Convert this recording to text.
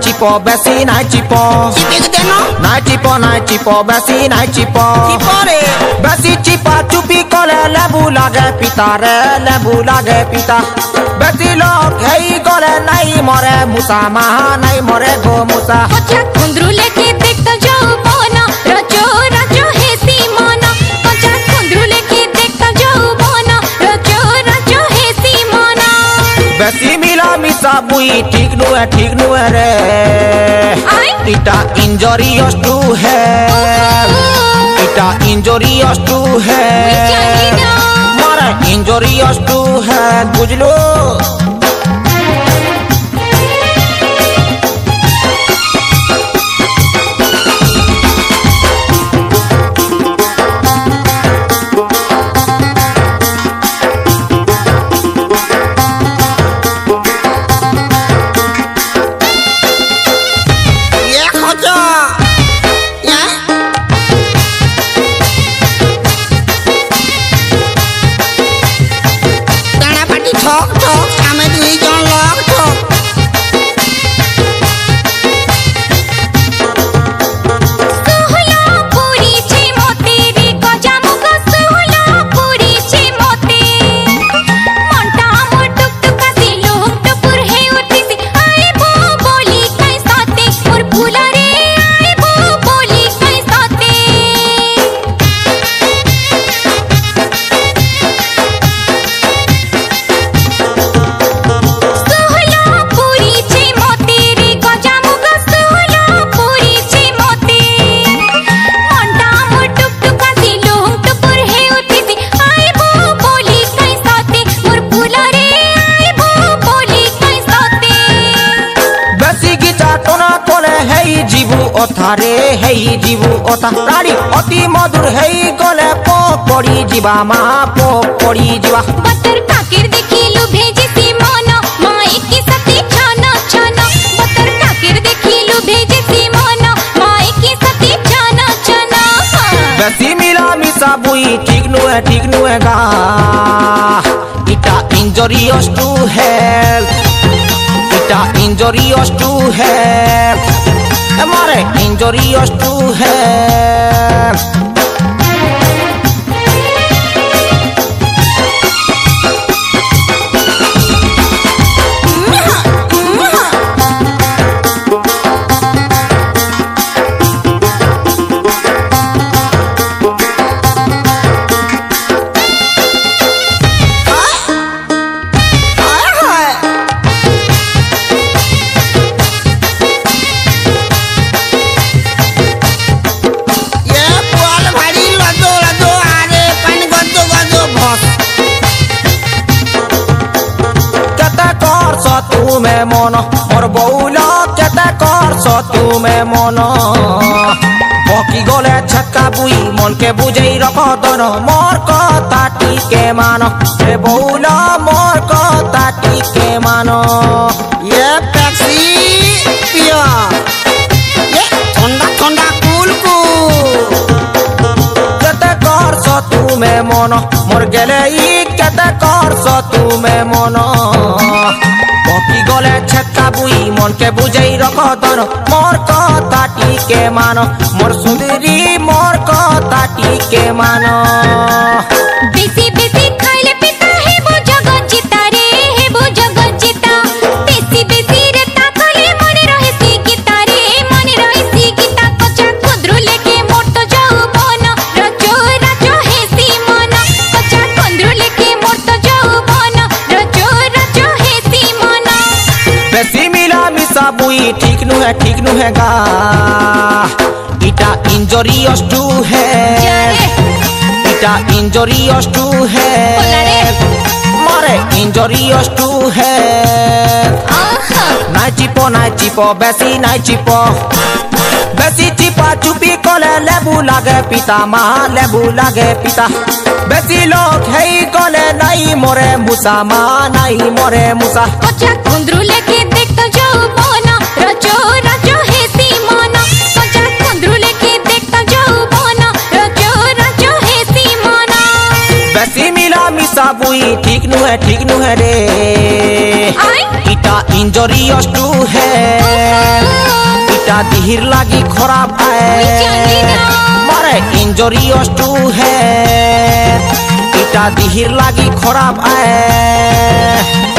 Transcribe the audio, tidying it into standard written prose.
চিপো বেশি নাই চিপো নাই চিপো বেশি নাই চিপো বেশি চিপা চুপি কলে লেবু লাগে পিতা রে লেবু লাগে পিতা বেশি লোক হেই গলে নাই মরে মুসা মাহা নাই মরে গো মুসা কুন্দ্রু লেকে দেখতো যৌবন রজো রজো হেসি মন কুন্দ্রু লেকে দেখতো যৌবন রজো রজো হেসি মন বেশি মিলা মিশা বুই ঠিক নুয়ে রে ইটা ইনজরিয়াস টু হেলথ ইটা ইনজরিয়াস টু হেলথ মারে ইনজরিয়াস টু হেলথ বুঝলো অথারে হেই জীবু অথা রাড়ি অতি মধুর হেই গলে পোক পড়ি ଯିବା মা পোক পড়ি ଯିବା বতর কাকের দেখিলু ভেজেছি মন মাইকি সাথে ছন ছন বতর কাকের দেখিলু ভেজেছি মন মাইকি সাথে ছন ছন বেশি মিলা মিশা বুই ঠিক নুয়ে গা ইটা ইনজরিয়াস টু হেলথ ইটা injurious to health Amore, injurious to have. तुमे मन मोर बौला केते करस तुमे मन बकी गले छक्का बुई मन के बुझै रख दन मोर कथा टिके मान रे बौला मोर कथा टिके मान ये पेप्सी पिया ये ठंडा ठंडा कूल केते करस तुमे मन मोर गेले ई केते करस तुमे मन बकी गले छक्का बुई मन के बुझै रख दन मोर कथा टिके मान मोर सुंदरी मोर कथा टिके मान बेसी बेसी खाइले पिता हे बो जगत जीता रे हे बो जगत जीता बेसी बेसी रे ता खाले मने रहे सी गीता रे मने रहे सी गीता कचा कुंद्रु लेके मोर तो यौवन रजो रजो हेसी मन कचा कुंद्रु लेके मोर तो यौवन रजो रजो हेसी मन बेसी मिला मिसा बुई ठीक नुहे गा इटा इंजरियस टू हेल्थ इटा इंजरियस टू हेल्थ मारे इंजरियस टू हेल्थ নাই চিপো বেশি নাই চিপো বেশি চিপা চুপি কলে লেবু লাগে পিতা মা লেবু লাগে পিতা বেশি লোক হেই গলে নাই মরে মুসা মা নাই মরে মুসা কচা কুন্দ্রু লেকে দেখতো যৌবন রজো রজো হেসি মন কচা কুন্দ্রু লেকে দেখতো যৌবন রজো রজো হেসি মন বেশি মিলা मिसाबुई ठीक नु है रे इटा इंजरियस टू है इटा दिहिर लागी खराब है मारे इंजरियस टू है इटा दिहिर लागी खराब है